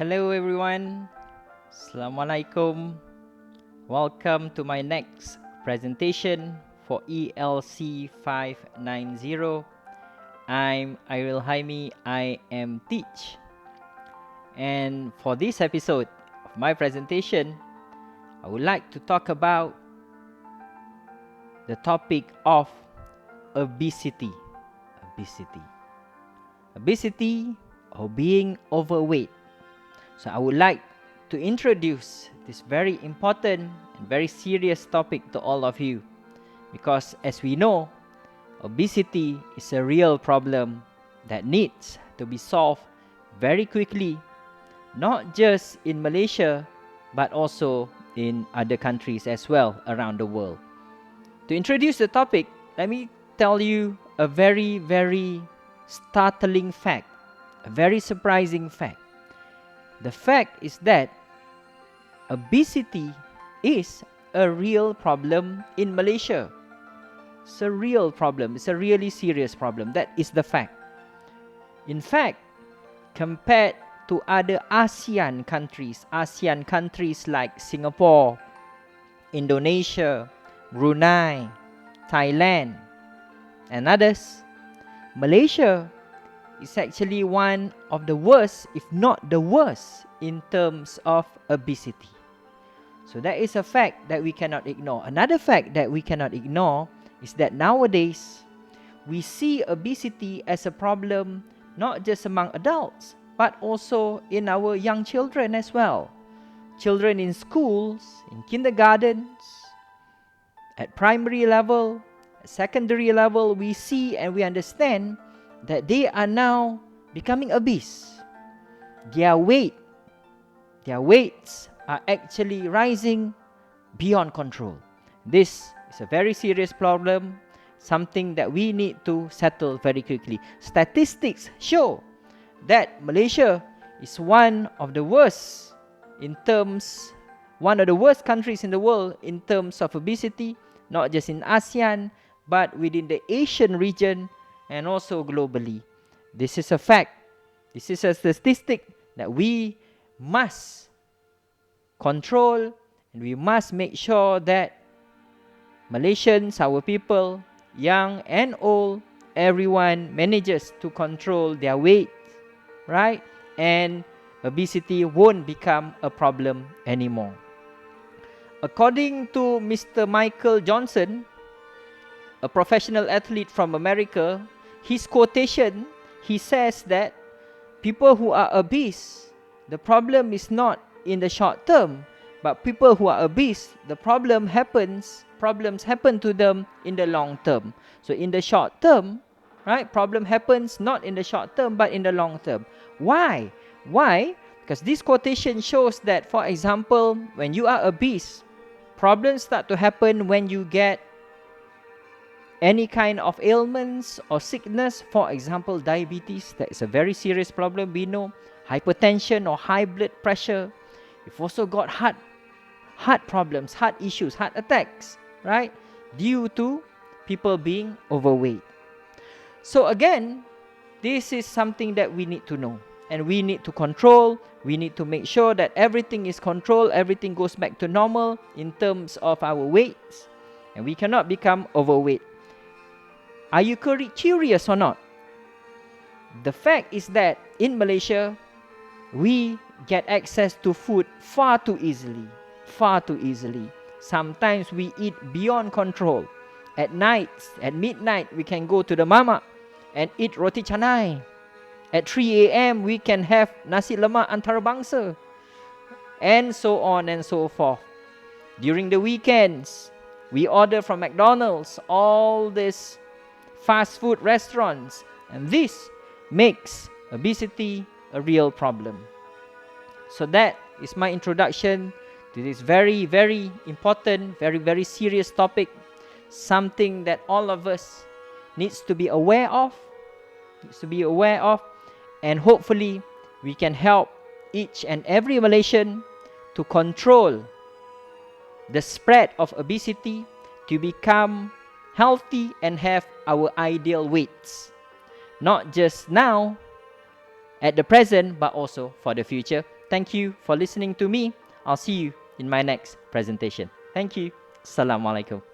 Hello everyone, Assalamualaikum. Welcome to my next presentation for ELC590. I'm Airil Haimi, I am Teech. And for this episode of my presentation, I would like to talk about the topic of obesity. Obesity or being overweight. So I would like to introduce this very important and very serious topic to all of you, because as we know, obesity is a real problem that needs to be solved very quickly, not just in Malaysia but also in other countries as well around the world. To introduce the topic, let me tell you a very startling fact, a very surprising fact. The fact is that obesity is a real problem in Malaysia. It's a real problem. It's a really serious problem. That is the fact. In fact, compared to other ASEAN countries like Singapore, Indonesia, Brunei, Thailand, and others, Malaysia is actually one of the worst, if not the worst, in terms of obesity. So that is a fact that we cannot ignore. Another fact that we cannot ignore is that nowadays we see obesity as a problem not just among adults but also in our young children as well. Children in schools, in kindergartens, at primary level, at secondary level, we see and we understand that they are now becoming obese. Their weights are actually rising beyond control. This is a very serious problem, something that we need to settle very quickly. Statistics show that Malaysia is one of the worst countries in the world in terms of obesity, not just in ASEAN, but within the Asian region and also globally. This is a fact. This is a statistic that we must control, and we must make sure that Malaysians, our people, young and old, everyone manages to control their weight, right? And obesity won't become a problem anymore. According to Mr. Michael Johnson, a professional athlete from America, his quotation, he says that people who are obese, the problem is not in the short term, but people who are obese, the problems happen to them in the long term. So in the short term, right, problem happens not in the short term but in the long term. Why? Because this quotation shows that, for example, when you are obese, problems start to happen when you get any kind of ailments or sickness. For example, diabetes, that is a very serious problem, we know. Hypertension or high blood pressure. You've also got heart problems, heart issues, heart attacks, right? Due to people being overweight. So again, this is something that we need to know, and we need to control. We need to make sure that everything is controlled, everything goes back to normal in terms of our weights, and we cannot become overweight. Are you curious or not? The fact is that in Malaysia, we get access to food far too easily. Sometimes we eat beyond control. At midnight, we can go to the mamak and eat roti canai. At 3 a.m., we can have nasi lemak antarabangsa, and so on and so forth. During the weekends, we order from McDonald's, all these fast food restaurants, and this makes obesity a real problem. So that is my introduction to this very important, very serious topic, something that all of us needs to be aware of, and hopefully we can help each and every Malaysian to control the spread of obesity, to become healthy and have our ideal weights, not just now at the present but also for the future. thank you for listening to me. I'll see you in my next presentation. Thank you. Assalamualaikum.